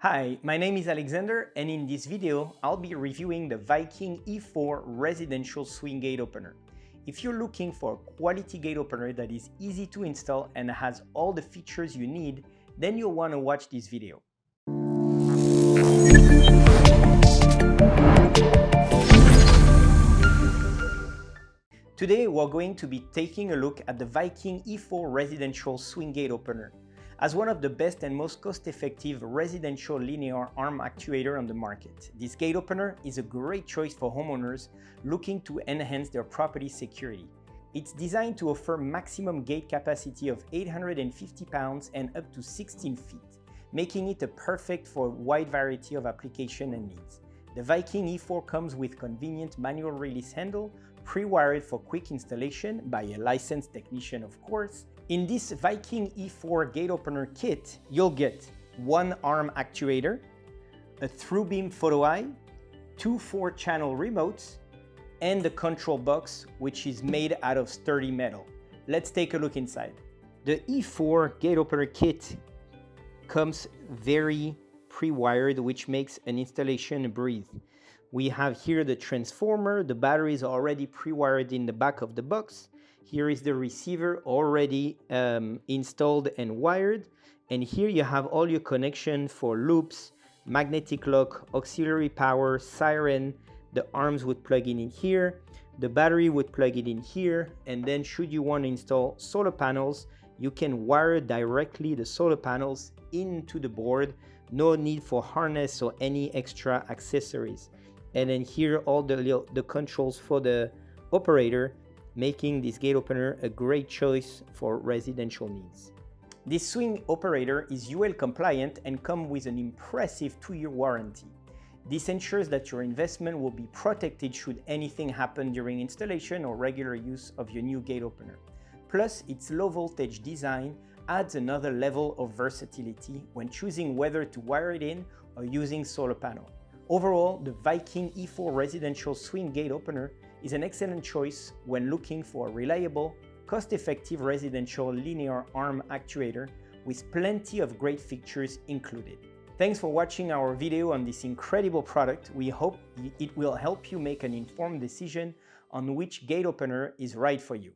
Hi, my name is Alexander, and in this video I'll be reviewing the Viking E4 residential swing gate opener. If you're looking for a quality gate opener that is easy to install and has all the features you need, then you'll want to watch this video. Today we're going to be taking a look at the Viking E4 residential swing gate opener. As one of the best and most cost-effective residential linear arm actuator on the market, this gate opener is a great choice for homeowners looking to enhance their property security. It's designed to offer maximum gate capacity of 850 pounds and up to 16 feet, making it perfect for a wide variety of application and needs. The Viking E4 comes with convenient manual release handle, pre-wired for quick installation by a licensed technician, of course. In this Viking E4 gate opener kit, you'll get one arm actuator, a through beam photo eye, two 4-channel remotes, and the control box, which is made out of sturdy metal. Let's take a look inside. The E4 gate opener kit comes very pre-wired, which makes an installation a breeze. We have here the transformer, the battery is already pre-wired in the back of the box. Here is the receiver already installed and wired. And here you have all your connection for loops, magnetic lock, auxiliary power, siren. The arms would plug in here. The battery would plug it in here. And then should you want to install solar panels, you can wire directly the solar panels into the board. No need for harness or any extra accessories. And then here all the controls for the operator, making this gate opener a great choice for residential needs. This swing operator is UL compliant and comes with an impressive 2-year warranty. This ensures that your investment will be protected should anything happen during installation or regular use of your new gate opener. Plus, its low voltage design adds another level of versatility when choosing whether to wire it in or using solar panel. Overall, the Viking E4 residential swing gate opener is an excellent choice when looking for a reliable, cost-effective residential linear arm actuator with plenty of great features included. Thanks for watching our video on this incredible product. We hope it will help you make an informed decision on which gate opener is right for you.